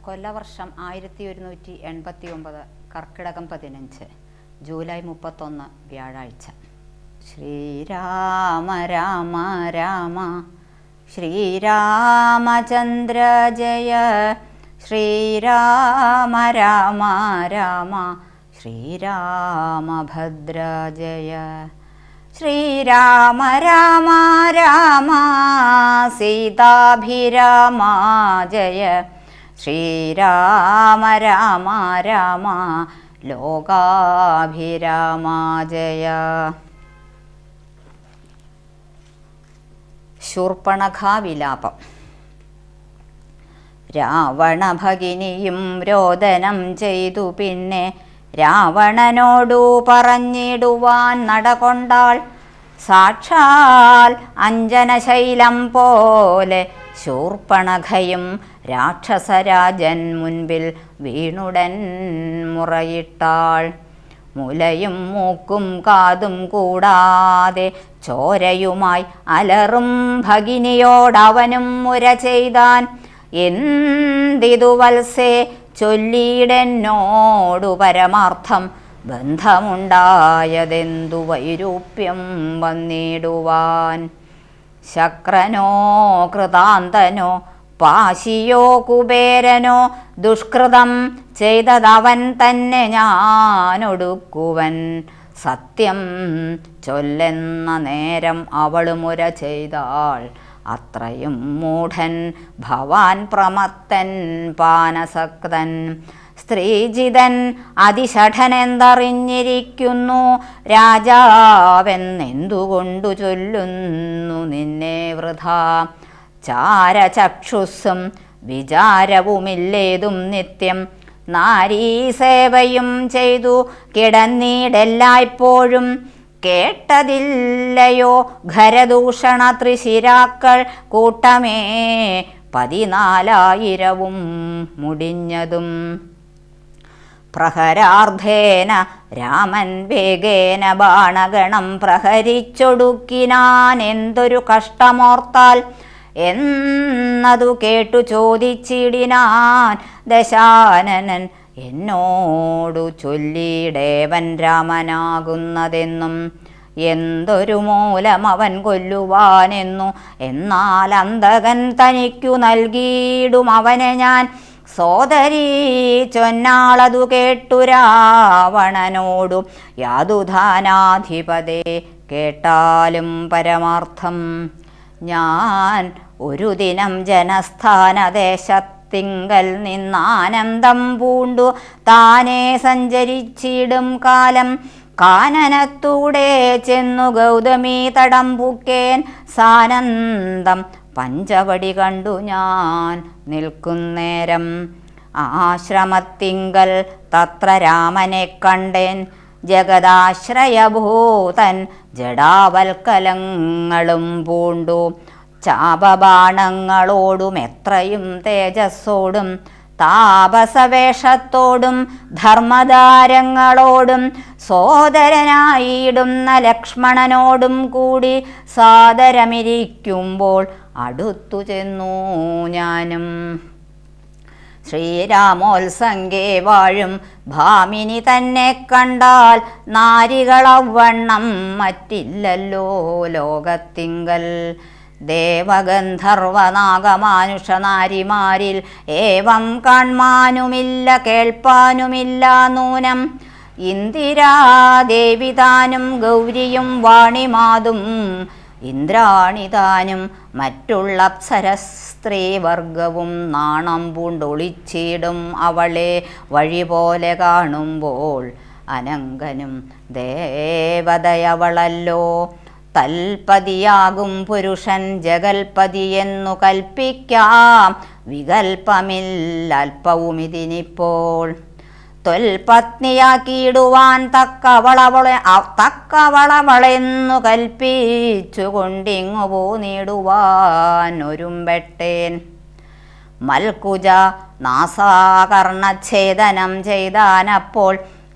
കൊല്ലവർഷം 1189 കർക്കിടകം 15 ജൂലൈ 31 വ്യാഴാഴ്ച. ശ്രീരാമ രാമ രാമ ശ്രീരാമചന്ദ്ര ജയ, ശ്രീരാമ രാമ രാമ ശ്രീരാമഭദ്ര ജയ, ശ്രീരാമ രാമ രാമ സീതാഭിരാമ ജയ, ശ്രീരാമ രാമ രാമ ലോകാഭിരാമ ജയ. ശൂർപ്പണഖാവിലാപം. രാവണ ഭഗിനിയും രോദനം ചെയ്തു പിന്നെ രാവണനോടു പറഞ്ഞിടുവാൻ നടകൊണ്ടാൾ. സാക്ഷാൽ അഞ്ജനശൈലം പോലെ ശൂർപ്പണഖയും രാക്ഷസരാജൻ മുൻപിൽ വീണുടൻ മുറയിട്ടാൾ. മുലയും മൂക്കും കാതും കൂടാതെ ചോരയുമായി അലറും ഭഗിനിയോടവനും മുര ചെയ്താൻ. എന്തിതു വത്സേ ചൊല്ലിയിടെന്നോടു പരമാർത്ഥം, ബന്ധമുണ്ടായതെന്തു വൈരൂപ്യം വന്നിടുവാൻ. ശക്രനോ കൃതാന്തനോ പാശിയോ കുബേരനോ ദുഷ്കൃതം ചെയ്തതവൻ തന്നെ ഞാനൊടുക്കുവൻ. സത്യം ചൊല്ലെന്ന നേരം അവള് മുര ചെയ്താൾ. അത്രയും മൂഢൻ ഭവാൻ പ്രമത്തൻ പാനസക്തൻ. സ്ത്രീജിതൻ അതിഷഠനെന്തറിഞ്ഞിരിക്കുന്നു, രാജാവെന്നെന്തുകൊണ്ടു ചൊല്ലുന്നു നിന്നെ വൃഥാ. ചാരചക്ഷുസ്സും വിചാരവുമില്ലേതും നിത്യം, നാരീസേവയും ചെയ്തു കിടന്നീടെല്ലായ്പ്പോഴും. കേട്ടതില്ലയോ ഖരദൂഷണ ത്രിശിരാക്കൾ കൂട്ടമേ 14,000 മുടിഞ്ഞതും. പ്രഹരാർദ്ധേന രാമൻ വേഗേന ബാണഗണം പ്രഹരിച്ചൊടുക്കിനാൻ. എന്തൊരു കഷ്ടമോർത്താൽ എന്നതു കേട്ടു ചോദിച്ചിടിനാൻ ദശാനനൻ. എന്നോടു ചൊല്ലിടേവൻ രാമനാകുന്നതെന്നും, എന്തൊരു മൂലം അവൻ കൊല്ലുവാനെന്നു. എന്നാൽ അന്തകൻ തനിക്കു നൽകിയിടും അവനെ ഞാൻ. സോദരീ ചൊന്നാളതു കേട്ടു രാവണനോടു, യാതുധാനാധിപതേ കേട്ടാലും പരമാർത്ഥം. ഞാൻ ഒരു ദിനം ജനസ്ഥാനദേശത്തിങ്കൽ നിന്നാനന്ദം പൂണ്ടു താനേ സഞ്ചരിച്ചിടും കാലം. കാനനത്തൂടെ ചെന്നു ഗൗതമീ തടം പൂക്കേൻ. സാനന്ദം പഞ്ചവടി കണ്ടു ഞാൻ നിൽക്കുന്നേരം. ആശ്രമത്തിങ്കൽ തത്ര രാമനെ കണ്ടേൻ. ജഗദാശ്രയഭൂതൻ ജഡാവൽക്കലങ്ങളും പൂണ്ടു. ചാപബാണങ്ങളോടും എത്രയും തേജസ്സോടും താപസവേഷത്തോടും ധർമ്മധാരങ്ങളോടും സോദരനായിടുന്ന ലക്ഷ്മണനോടും കൂടി സാദരമിരിക്കുമ്പോൾ അടുത്തു ചെന്നു ഞാനും. ശ്രീരാമോത്സംഗേ വാഴും ഭാമിനി തന്നെ കണ്ടാൽ നാരികളവണ്ണം മറ്റില്ലല്ലോ ലോകത്തിങ്കൽ. ദേവഗന്ധർവനാഗമാനുഷ നാരിമാരിൽ ഏവം കാൺമാനുമില്ല കേൾപ്പാനുമില്ല നൂനം. ഇന്ദിരാദേവി താനും ഗൗരിയും വാണിമാതും ഇന്ദ്രാണിതാനും മറ്റുള്ള അപ്സരസ്ത്രീവർഗവും നാണം പൂണ്ടൊളിച്ചിടും അവളെ വഴി പോലെ കാണുമ്പോൾ. അനങ്കനും ദേവതയവളല്ലോ. തൽപതിയാകും പുരുഷൻ ജഗൽപതിയെന്നു കൽപ്പിക്കാം. വികൽപ്പമില്ലൽപ്പവുമിതിനിപ്പോൾ. ത്വൽപത്നിയാക്കിയിടുവാൻ തക്കവളവളെന്നു കൽപ്പിച്ചുകൊണ്ടിങ്ങു പോന്നിടുവാൻ ഒരുമ്പെട്ടേൻ. മൽക്കുജ നാസാകർണച്ഛേദനം ചെയ്താനപ്പോൾ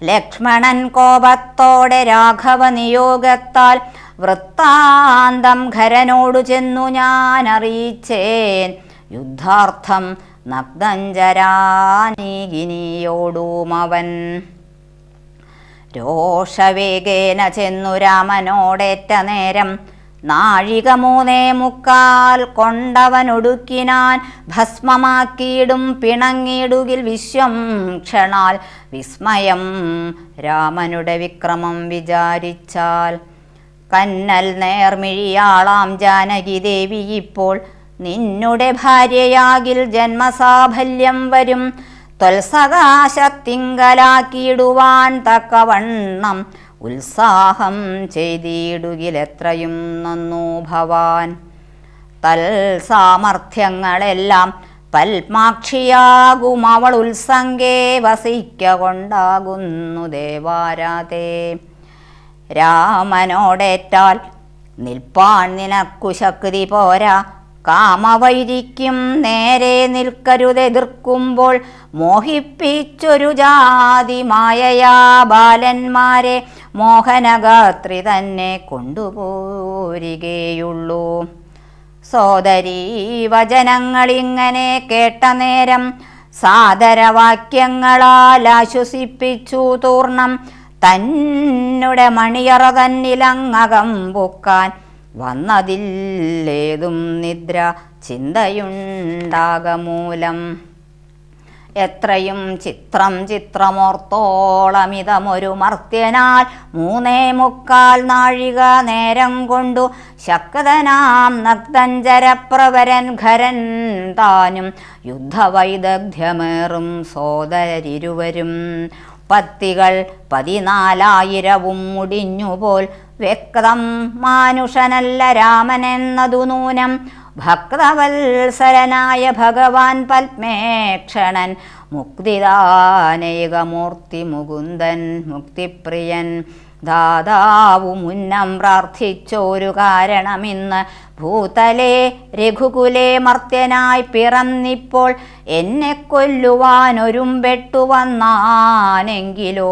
ലക്ഷ്മണൻ കോപത്തോടെ രാഘവ നിയോഗത്താൽ വൃത്താന്തം ഖരനോടു ചെന്നു ഞാൻ അറിയിച്ചേൻ. യുദ്ധാർത്ഥം നഗ്നഞ്ചരാനീകിനിയോടുമവൻ. രോഷവേഗേന ചെന്നു രാമനോടേറ്റ നേരം നാഴിക 3:45 കൊണ്ടവനൊടുക്കിനാൻ. ഭസ്മമാക്കിയിടും പിണങ്ങിടുകിൽ വിശ്വം ക്ഷണാൽ. വിസ്മയം രാമനുടെ വിക്രമം വിചാരിച്ചാൽ. കന്നൽ നേർമിഴിയാളാം ജാനകി ദേവി ഇപ്പോൾ നിന്നുടെ ഭാര്യയാകിൽ ജന്മസാഫല്യം വരും. ത്വൽസകാശത്തിങ്കലാക്കിയിടുവാൻ തക്കവണ്ണം ഉത്സാഹം ചെയ്തിടുകിലെത്രയും നന്നു ഭവാൻ. തൽസാമർഥ്യങ്ങളെല്ലാം പത്മാക്ഷിയാകും അവൾ ഉത്സംഗേ വസിക്ക കൊണ്ടാകുന്നു ദേവാരാധേ. രാമനോടേറ്റാൽ നിൽപ്പാൻ നിനക്കു ശക്തി പോരാ. കാമവൈരിക്കും നേരെ നിൽക്കരുതെതിർക്കുമ്പോൾ മോഹിപ്പിച്ചൊരു ജാതി മായയാ ബാലന്മാരെ മോഹനഗാത്രി തന്നെ കൊണ്ടുപോരികയുള്ളൂ. സോദരീ വചനങ്ങളിങ്ങനെ കേട്ട നേരം സാദരവാക്യങ്ങളാൽ ആശ്വസിപ്പിച്ചു തൂർണം. തന്നുടെ മണിയറ തന്നിലങ്ങകം പൊക്കാൻ വന്നതില്ലേതും നിദ്ര ചിന്തയുണ്ടാകമൂലം. എത്രയും ചിത്രമോർത്തോളമിതമൊരു മർത്യനാൽ 3:45 നാഴിക നേരം കൊണ്ടു ശക്തനാം നഗ്നഞ്ചരപ്രവരൻ ഖരൻ താനും യുദ്ധവൈദഗ്ധ്യമേറും സോദരരിരുവരും. പത്തികൾ 14,000 മുടിഞ്ഞുപോൽ വ്യക്തം മാനുഷനല്ല രാമനെന്നതു നൂനം. ഭക്തവത്സരനായ ഭഗവാൻ പത്മേക്ഷണൻ മുക്തിദാനൈകമൂർത്തി മുകുന്ദൻ മുക്തിപ്രിയൻ. ദാതാവു മുന്നം പ്രാർത്ഥിച്ചോരു കാരണമിന്ന് ഭൂതലേ രഘുകുലേ മർത്യനായി പിറന്നിപ്പോൾ എന്നെ കൊല്ലുവാനൊരുമ്പെട്ടു വന്നാനെങ്കിലോ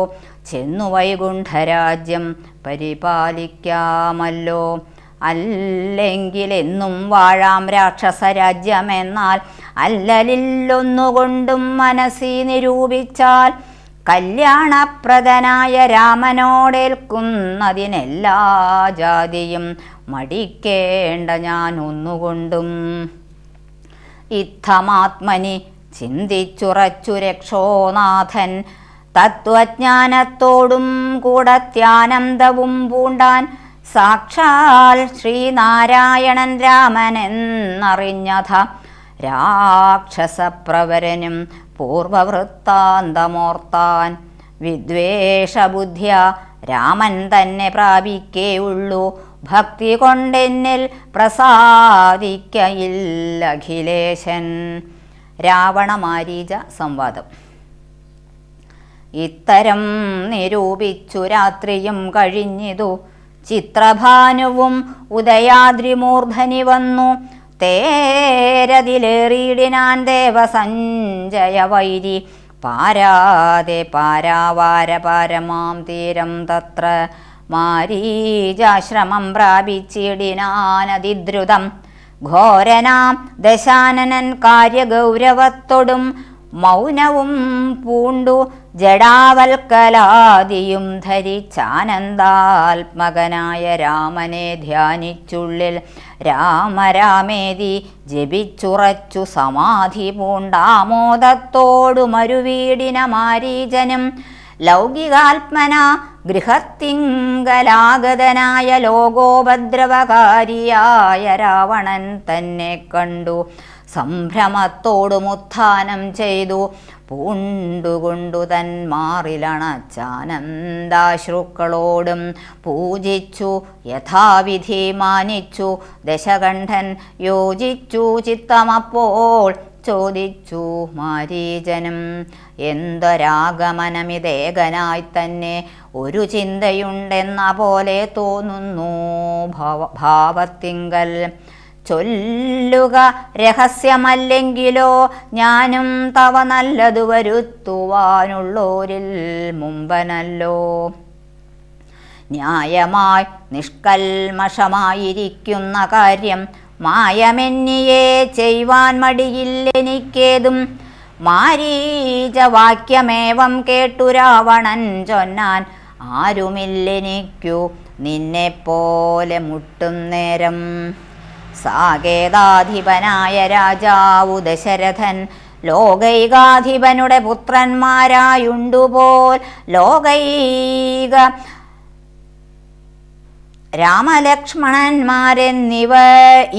ചെന്നു വൈകുണ്ഠരാജ്യം പരിപാലിക്കാമല്ലോ. അല്ലെങ്കിലെന്നും വാഴാം രാക്ഷസരാജ്യമെന്നാൽ അല്ലലില്ലൊന്നുകൊണ്ടും മനസ്സി നിരൂപിച്ചാൽ കല്യാണപ്രദനായ രാമനോടേൽക്കുന്നതിനെല്ലാ ജാതിയും മടിക്കേണ്ട ഞാൻ ഒന്നുകൊണ്ടും. ഇത്തമാത്മനി ചിന്തിച്ചുറച്ചു രക്ഷോനാഥൻ തത്വജ്ഞാനത്തോടും കൂടത്യാനന്ദവും പൂണ്ടാൻ. സാക്ഷാൽ ശ്രീനാരായണൻ രാമനെന്നറിഞ്ഞഥ രാക്ഷസപ്രവരനും പൂർവവൃത്താന്തമോർത്താൻ. വിദ്വേഷബുദ്ധ്യ രാമൻ തന്നെ പ്രാപിക്കേയുള്ളൂ. ഭക്തി കൊണ്ടെന്നിൽ പ്രസാദിക്കയില്ലഖിലേശൻ. രാവണമാരീച സംവാദം. ഇത്തരം നിരൂപിച്ചു രാത്രിയും കഴിഞ്ഞിതു. ചിത്രഭാനുവും ഉദയാദ്രിമൂർധനി വന്നു. തേരതിലേറിയിടിനാൻ ദേവസഞ്ജയ വൈരി. പാരാതെ പാരാവാര പാരമാം തീരം തത്ര. മാരീചാശ്രമം പ്രാപിച്ചിടിനാനതിദ്രുതം. ഘോരനാം ദശാനനൻ കാര്യഗൗരവത്തോടും മൗനവും പൂണ്ടു ജഡാവൽക്കലാദിയും ധരിച്ചാനന്ദാത്മകനായ രാമനെ ധ്യാനിച്ചുള്ളിൽ രാമരാമേതി ജപിച്ചുറച്ചു സമാധി പൂണ്ടാമോദത്തോടു മരുവീടിന മാരീചനും. ലൗകികാത്മന ഗൃഹത്തിങ്കലാഗതനായ ലോകോപദ്രവകാരിയായ രാവണൻ തന്നെ കണ്ടു സംഭ്രമത്തോടുമുത്ഥാനം ചെയ്തു. പൂണ്ടുകൊണ്ടു തന്മാറിലണച്ചാനന്ദാശ്രുക്കളോടും പൂജിച്ചു യഥാവിധി മാനിച്ചു. ദശകണ്ഠൻ യോജിച്ചു ചിത്തമപ്പോൾ ചോദിച്ചു മാരീചനും. എന്തൊരാഗമനമിതേകനായി തന്നെ ഒരു ചിന്തയുണ്ടെന്ന പോലെ തോന്നുന്നു ഭാവത്തിങ്കൽ. ചൊല്ലുക രഹസ്യമല്ലെങ്കിലോ ഞാനും തവ നല്ലതു വരുത്തുവാനുള്ളോരിൽ മുമ്പനല്ലോ. ന്യായമായി നിഷ്കൽമഷമായിരിക്കുന്ന കാര്യം മായമെന്നിയെ ചെയ്യുവാൻ മടിയില്ലെനിക്കേതും. മാരീചവാക്യമേവം കേട്ടു രാവണൻ ചൊന്നാൻ, ആരുമില്ലെനിക്കു നിന്നെപ്പോലെ മുട്ടും നേരം. സാകേതാധിപനായ രാജാവു ദശരഥൻ ലോകൈകാധിപനുടെ പുത്രന്മാരായുണ്ടുപോൽ ലോകൈക രാമലക്ഷ്മണന്മാരെന്നിവ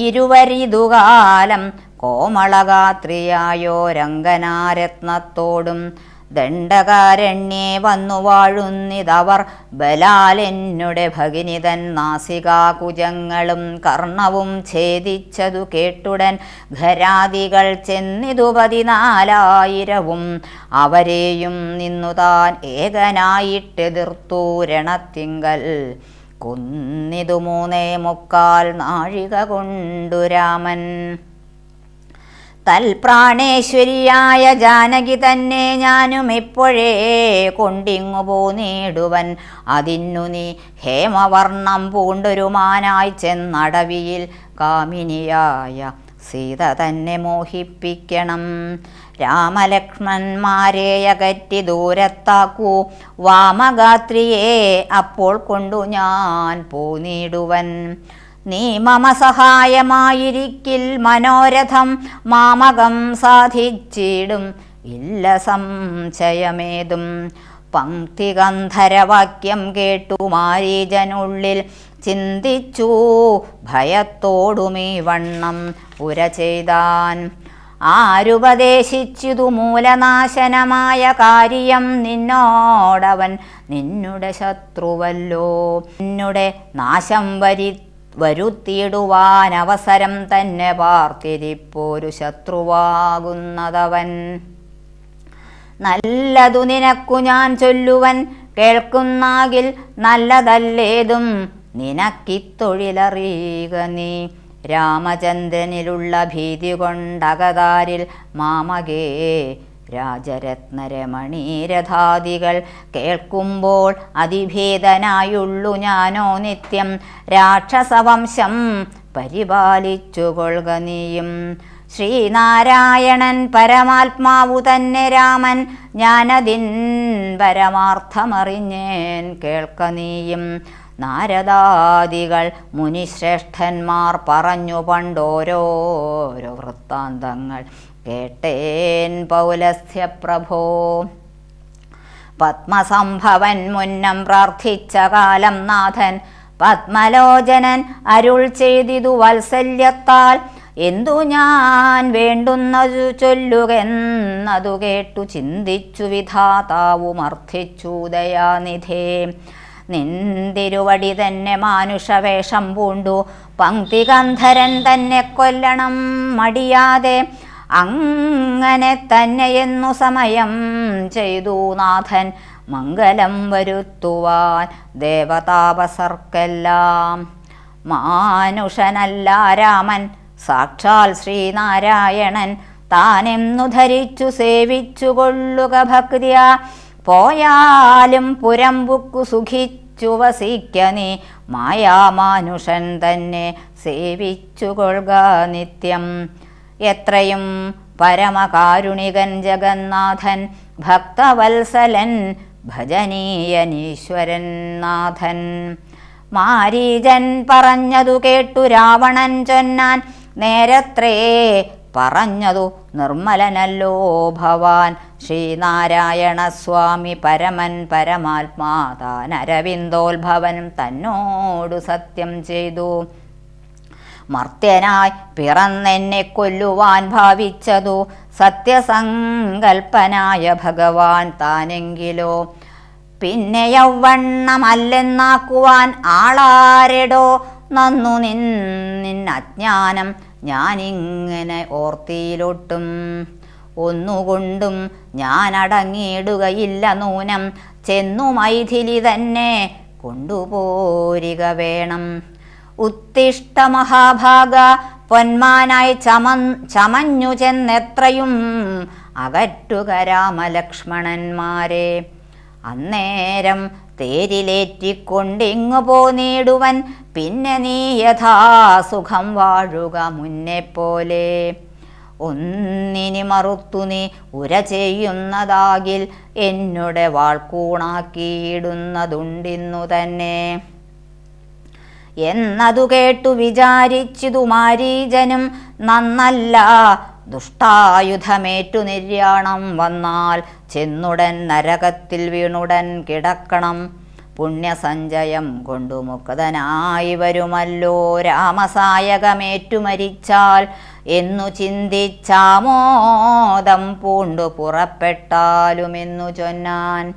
ഇരുവരിതുകാലം കോമളഗാത്രിയായോരംഗനാരത്നത്തോടും ദണ്ഡകാരണ്യേ വന്നു വാഴുന്നിതവർ ബലാലെന്നുടെ ഭഗിനിതൻ നാസികാകുജങ്ങളും കർണവും ഛേദിച്ചതു കേട്ടുടൻ ഘരാദികൾ ചെന്നിതു 14,000 അവരെയും നിന്നു താൻ ഏകനായിട്ടെതിർത്തു രണത്തിങ്കൽ. കൊന്നിതു 3.25 നാഴിക കൊണ്ടു രാമൻ. തൽപ്രാണേശ്വരിയായ ജാനകി തന്നെ ഞാനും ഇപ്പോഴേ കൊണ്ടിങ്ങു പോന്നിടുവൻ. അതിന്നു നീ ഹേമവർണം പൂണ്ടൊരു മാനായി ചെന്നടവിയിൽ കാമിനിയായ സീത തന്നെ മോഹിപ്പിക്കണം. രാമലക്ഷ്മന്മാരെ അകറ്റി ദൂരത്താക്കൂ വാമഗാത്രിയെ, അപ്പോൾ കൊണ്ടു ഞാൻ പോന്നിടുവൻ. നീ മമ സഹായമായിരിക്കിൽ മനോരഥം മാമകം സാധിച്ചിടും ഇല്ല സംശയമേതും. പങ്ക്തിഗന്ധരവാക്യം കേട്ടു മാരീജനുള്ളിൽ ചിന്തിച്ചു ഭയത്തോടുമീ വണ്ണം ഉര ചെയ്താൻ. ആരുപദേശിച്ചിതു മൂലനാശനമായ കാര്യം നിന്നോടവൻ നിന്നുടെ ശത്രുവല്ലോ. നിന്നുടെ നാശം വരുത്തിയിടുവാൻ അവസരം തന്നെ പാർത്തിരിപ്പോരു ശത്രുവാകുന്നതവൻ. നല്ലതു നിനക്കു ഞാൻ ചൊല്ലുവൻ കേൾക്കുന്നാകിൽ നല്ലതല്ലേതും നിനക്കിത്തൊഴിലറിയുക നീ. രാമചന്ദ്രനിലുള്ള ഭീതി കൊണ്ടകതാരിൽ മാമകേ രാജരത്നരമണീരഥാദികൾ കേൾക്കുമ്പോൾ അതിഭേദനായുള്ളു ഞാനോ നിത്യം. രാക്ഷസവംശം പരിപാലിച്ചുകൊള്ളുക നീയും. ശ്രീനാരായണൻ പരമാത്മാവു തന്നെ രാമൻ, ഞാനതിൻ പരമാർത്ഥമറിഞ്ഞേൻ കേൾക്ക നീയും. നാരദാദികൾ മുനിശ്രേഷ്ഠന്മാർ പറഞ്ഞു പണ്ടോരോരോ വൃത്താന്തങ്ങൾ കേട്ടേൻ പൗലസ്ത്യ പ്രഭോ. പത്മസംഭവൻ മുന്നം പ്രാർത്ഥിച്ച കാലം നാഥൻ പത്മലോചനൻ അരുൾ ചെയ്തിതു വത്സല്യത്താൽ. എന്തു ഞാൻ വേണ്ടുന്നതു ചൊല്ലുകെന്നതു കേട്ടു ചിന്തിച്ചു വിധാതാവും അർത്ഥിച്ചു ദയാനിധേ. നിന്തിരുവടി തന്നെ മാനുഷവേഷം പൂണ്ടു പങ്ക്തിഗന്ധരൻ തന്നെ കൊല്ലണം മടിയാതെ. അങ്ങനെ തന്നെയെന്നു സമയം ചെയ്തു നാഥൻ മംഗലം വരുത്തുവാൻ ദേവതാപസർക്കെല്ലാം. മാനുഷനല്ല രാമൻ സാക്ഷാൽ ശ്രീനാരായണൻ താനെന്നു ധരിച്ചു സേവിച്ചു കൊള്ളുക ഭക്തിയ. പോയാലും പുരമ്പുക്കു സുഖിച്ചു വസിക്ക നീ മായാമാനുഷൻ തന്നെ സേവിച്ചു കൊള്ളുക നിത്യം. എത്രയും പരമകാരുണികൻ ജഗന്നാഥൻ ഭക്തവത്സലൻ ഭജനീയനീശ്വരൻ നാഥൻ. മാരീജൻ പറഞ്ഞതു കേട്ടു രാവണൻ ചൊന്നാൻ, നേരത്രേ പറഞ്ഞതു നിർമ്മലനല്ലോ ഭവാൻ. ശ്രീനാരായണ സ്വാമി പരമൻ പരമാത്മാ താൻ അരവിന്ദോത്ഭവൻ തന്നോടു സത്യം ചെയ്തു. മർത്യനായി പിറന്നെന്നെ കൊല്ലുവാൻ ഭാവിച്ചതു സത്യസങ്കൽപ്പനായ ഭഗവാൻ താനെങ്കിലോ. പിന്നെ യൗവണ്ണമല്ലെന്നാക്കുവാൻ ആളാരെടോ നന്നു നിന്നജ്ഞാനം ഞാനിങ്ങനെ ഓർത്തിയിലൊട്ടും. ഒന്നുകൊണ്ടും ഞാൻ അടങ്ങിയിടുകയില്ല നൂനം, ചെന്നു മൈഥിലി തന്നെ കൊണ്ടുപോരിക വേണം. ഉത്തിഷ്ഠ മഹാഭാഗ പൊന്മാനായി ചമഞ്ഞു ചെന്നെത്രയും അകറ്റുക രാമലക്ഷ്മണന്മാരെ. അന്നേരം തേരിലേറ്റിക്കൊണ്ടിങ്ങു പോന്നിടുവൻ. പിന്നെ നീ യഥാസുഖം വാഴുക മുന്നെപ്പോലെ. ഒന്നിനി മറുത്തു നീ ഉര ചെയ്യുന്നതാകിൽ എന്നുടെ വാൾക്കൂണാക്കിയിടുന്നതുണ്ടിന്നു തന്നെ എന്നതു കേട്ടു വിചാരിച്ചിതു മാരീചനും. നന്നല്ല, ദുഷ്ടായുധമേറ്റു നിര്യാണം വന്നാൽ ചെന്നുടൻ നരകത്തിൽ വീണുടൻ കിടക്കണം. പുണ്യസഞ്ചയം കൊണ്ടു മുക്തനായി വരുമല്ലോ രാമസായകമേറ്റു മരിച്ചാൽ എന്നു ചിന്തിച്ചാമോദം പൂണ്ടു പുറപ്പെട്ടാലുമെന്നു ചൊന്നാൻ.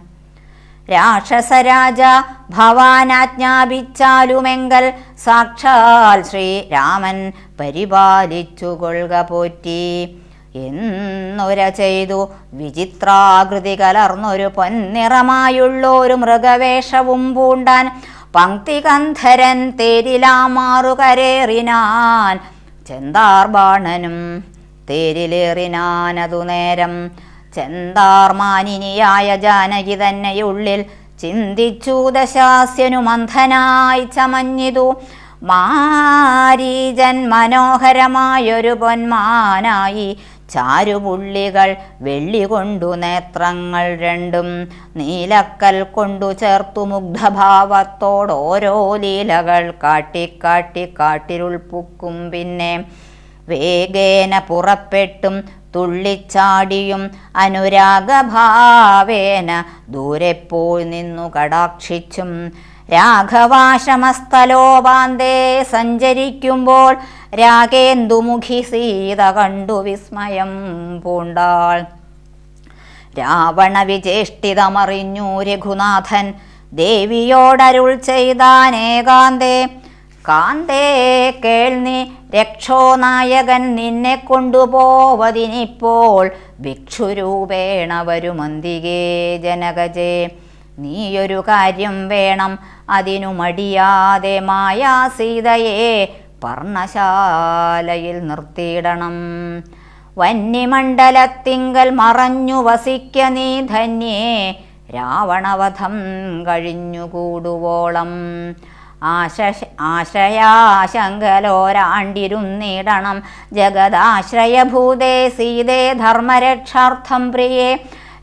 രാക്ഷസരാജ ഭവാനാജ്ഞാപിച്ചാലുമെങ്കൽ സാക്ഷാൽ ശ്രീരാമൻ പരിപാലിച്ചു കൊള്ളുക പോറ്റി എന്നുര ചെയ്തു. വിചിത്രാകൃതി കലർന്നൊരു പൊന്നിറമായുള്ളൊരു മൃഗവേഷവും പൂണ്ടാൻ. പങ്ക്തികന്ധരൻ തേരിലാമാറു കരേറിനാൻ. ചെന്താർബാണനും തേരിലേറിനാനതു നേരം. ചെന്താർമാനിനിയായ ജാനകി തന്നെയുള്ളിൽ ചിന്തിച്ചു ദശാസ്യനു മന്ഥനായി ചമഞ്ഞിതു. മാരീചൻ മനോഹരമായൊരു പൊന്മാനായി. ചാരുപുള്ളികൾ വെള്ളി കൊണ്ടു നേത്രങ്ങൾ രണ്ടും നീലക്കൽ കൊണ്ടു ചേർത്തു മുഗ്ധഭാവത്തോടോരോ ലീലകൾ കാട്ടിക്കാട്ടി കാട്ടിരുൾപ്പുക്കും. പിന്നെ വേഗേന പുറപ്പെട്ടും തുള്ളിച്ചാടിയും അനുരാഗഭാവേന ദൂരെ പോയി നിന്നു കടാക്ഷിച്ചും രാഘവാശ്രമസ്ഥലോപാന്തേ സഞ്ചരിക്കുമ്പോൾ രാഗേന്ദുമുഖി സീത കണ്ടു വിസ്മയം പൂണ്ടാൾ. രാവണ വിചേഷ്ടിതമറിഞ്ഞു രഘുനാഥൻ ദേവിയോടരുൾ ചെയ്താനേകാന്തേ. കാന്തേ കേൾനി, രക്ഷോനായകൻ നിന്നെ കൊണ്ടുപോവതിനിപ്പോൾ ഭിക്ഷുരൂപേണ വരുമന്തികേ ജനകജേ. നീയൊരു കാര്യം വേണം, അതിനു മടിയാതെ മായാസീതയെ പർണശാലയിൽ നിർത്തിയിടണം. വന്യമണ്ഡലത്തിങ്കൽ മറഞ്ഞു വസിക്ക നീ ധന്യേ, രാവണവധം കഴിഞ്ഞുകൂടുവോളം. ആശ്രയാശങ്കലോരാണ്ടിരുന്നിടണം ജഗദാശ്രയഭൂതേ സീതേ ധർമ്മരക്ഷാർത്ഥം പ്രിയേ.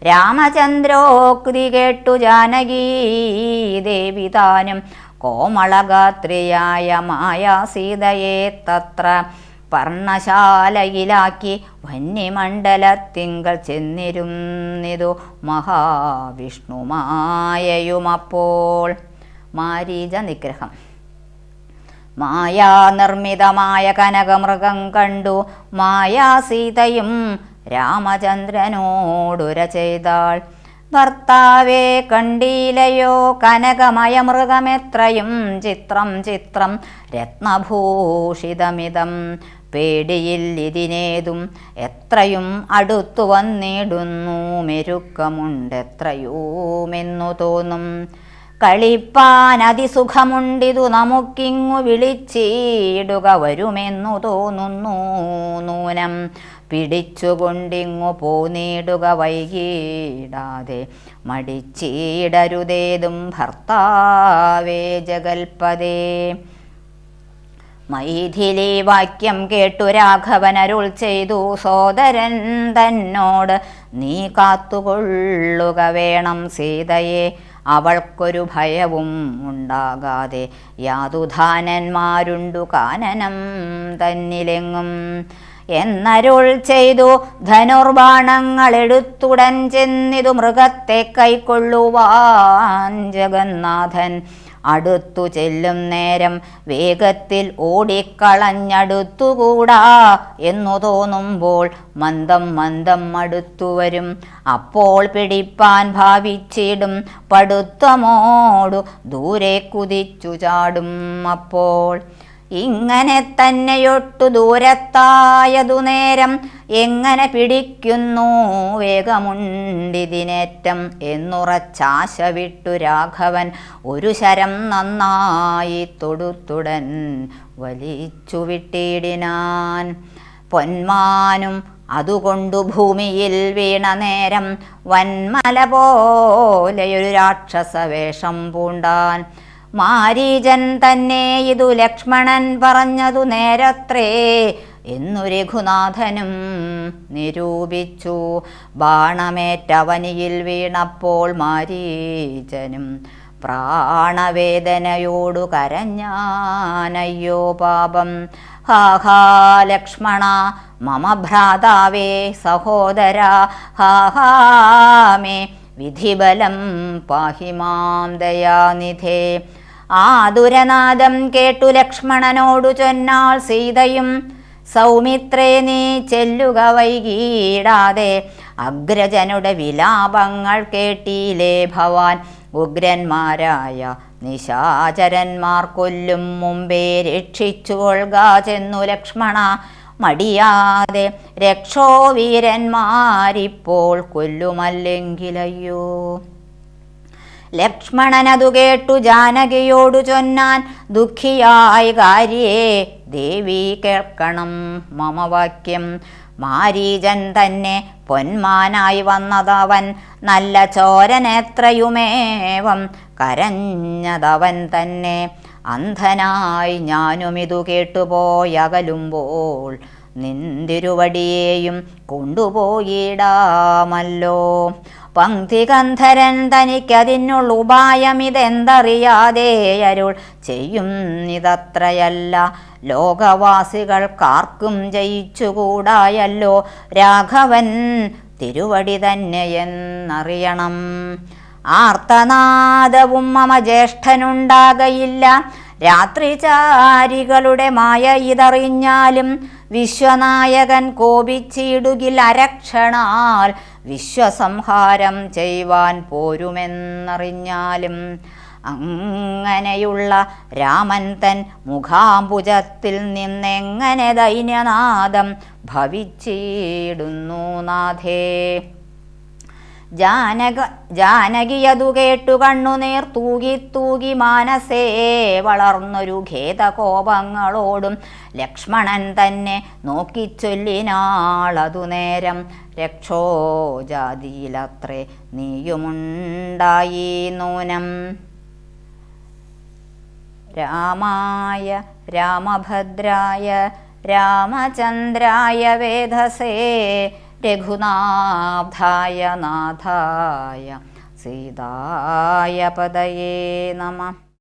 രാമചന്ദ്രോക്തി കേട്ടു ജാനകീ ദേവി താനും കോമളഗാത്രിയായ മായാസീതയെ തത്ര പർണശാലയിലാക്കി വന്യമണ്ഡലത്തിങ്കൽ ചെന്നിരുന്നിതു മഹാവിഷ്ണുമായയുമപ്പോൾ. മാരീച നിഗ്രഹം. മായാനിർമ്മിതമായ കനകമൃഗം കണ്ടു മായാസീതയും രാമചന്ദ്രനോടുര ചെയ്താൾ. ഭർത്താവേ കണ്ടീലയോ കനകമയമൃഗമെത്രയും ചിത്രം ചിത്രം രത്നഭൂഷിതമിതം. പേടിയില്ലിതിനേതും എത്രയും അടുത്തു വന്നിടുന്നു മെരുക്കമുണ്ടെത്രയുമെന്നു തോന്നും. കളിപ്പാൻ അതിസുഖമുണ്ടിതു നമുക്കിങ്ങു വിളിച്ചിടുക വരുമെന്നു തോന്നുന്നു നൂനം. പിടിച്ചുകൊണ്ടിങ്ങു പോന്നിടുക വൈകിടാതെ മടിച്ചിടരുതേതും ഭർത്താവേ ജഗൽപദേ. മൈഥിലി വാക്യം കേട്ടു രാഘവനരുൾ ചെയ്തു സോദരൻ തന്നോട് നീ കാത്തുകൊള്ളുക വേണം സീതയെ. അവൾക്കൊരു ഭയവും ഉണ്ടാകാതെ യാതുധാനന്മാരുണ്ടു കാനനം തന്നിലെങ്ങും എന്നരുൾ ചെയ്തു. ധനുർബാണങ്ങളെടുത്തുടൻ ചെന്നിതു മൃഗത്തെ കൈക്കൊള്ളുവാൻ ജഗന്നാഥൻ. അടുത്തു ചെല്ലും നേരം വേഗത്തിൽ ഓടിക്കളഞ്ഞടുത്തുകൂടാ എന്നു തോന്നുമ്പോൾ മന്ദം മന്ദം അടുത്തുവരും. അപ്പോൾ പിടിപ്പാൻ ഭാവിച്ചിടും പടുത്തമോടു ദൂരെ കുതിച്ചു ചാടും. അപ്പോൾ ഇങ്ങനെ തന്നെയൊട്ടു ദൂരത്തായതു നേരം എങ്ങനെ പിടിക്കുന്നു വേഗമുണ്ടിതിനേറ്റം എന്നുറച്ചാശ വിട്ടു രാഘവൻ ഒരു ശരം നന്നായി തൊടുത്തുടൻ വലിച്ചു വിട്ടിടിനാൻ. പൊന്മാനും അതുകൊണ്ടു ഭൂമിയിൽ വീണ നേരം വന്മല പോലെയൊരു രാക്ഷസവേഷം പൂണ്ടാൻ. മാരീചൻ തന്നെ ഇതു ലക്ഷ്മണൻ പറഞ്ഞതു നേരത്രേ എന്നു രഘുനാഥനും നിരൂപിച്ചു. ബാണമേറ്റവനിയിൽ വീണപ്പോൾ മാരീചനും പ്രാണവേദനയോടു കരഞ്ഞാനയ്യോ പാപം. ഹാഹാ ലക്ഷ്മണ മമ ഭ്രാതാവേ സഹോദര, ഹാഹാ മേ വിധിബലം പാഹി മാം ദയാനിധേ. ആ ദുരനാദം കേട്ടു ലക്ഷ്മണനോടു ചൊന്നാൾ സീതയും, സൗമിത്രേ നീ ചെല്ലുക വൈകിടാതെ, അഗ്രജനുടെ വിലാപങ്ങൾ കേട്ടിലേ ഭവാൻ. ഉഗ്രന്മാരായ നിശാചരന്മാർ കൊല്ലും മുമ്പേ രക്ഷിച്ചു കൊള്ളുക ചെന്നു ലക്ഷ്മണ മടിയാതെ. രക്ഷോ വീരന്മാരിപ്പോൾ കൊല്ലുമല്ലെങ്കിലയ്യോ. ലക്ഷ്മണനതു കേട്ടു ജാനകിയോടു ചൊന്നാൻ, ദുഃഖിയായി കാര്യേ ദേവി കേൾക്കണം മമ വാക്യം. മാരീചൻ തന്നെ പൊന്മാനായി വന്നതവൻ, നല്ല ചോരനെത്രയുമേവം കരഞ്ഞതവൻ തന്നെ. അന്ധനായി ഞാനുമിതു കേട്ടുപോയകലുമ്പോൾ, നിന്തിരുവടിയേയും കൊണ്ടുപോയിടാമല്ലോ. പങ്ക്തികന്ധരൻ തനിക്കതിനുള്ള ഉപായമിതെന്തറിയാതെ അരുൾ ചെയ്യുന്നിതത്രയല്ല. ലോകവാസികൾക്കാർക്കും ജയിച്ചുകൂടായല്ലോ രാഘവൻ തിരുവടി തന്നെയെന്നറിയണം. ആർത്തനാദവും മമ ജ്യേഷ്ഠനുണ്ടാകയില്ല, രാത്രിചാരികളുടെ മായ ഇതറിഞ്ഞാലും. വിശ്വനായകൻ കോപിച്ചിടുകിൽ അരക്ഷണാൽ, വിശ്വസംഹാരം ചെയ്യുവാൻ പോരുമെന്നറിഞ്ഞാലും. അങ്ങനെയുള്ള രാമൻ തൻ മുഖാംബുജത്തിൽ നിന്നെങ്ങനെ ദൈന്യനാദം ഭവിച്ചിടുന്നു നാഥേ. ജാനകിയതു കേട്ടു കണ്ണുനീർ തൂകി തൂകി മാനസേ വളർന്നൊരു ഖേദകോപങ്ങളോടും ലക്ഷ്മണൻ തന്നെ നോക്കിച്ചൊല്ലിനാളതു നേരം. രക്ഷോജാതിയിലത്രേ നീയുമുണ്ടായി നൂനം. രാമായ രാമഭദ്രായ രാമചന്ദ്രായ വേധസേ, രഘുനാഥായ നാഥായ സീതായ പദയേ നമഃ.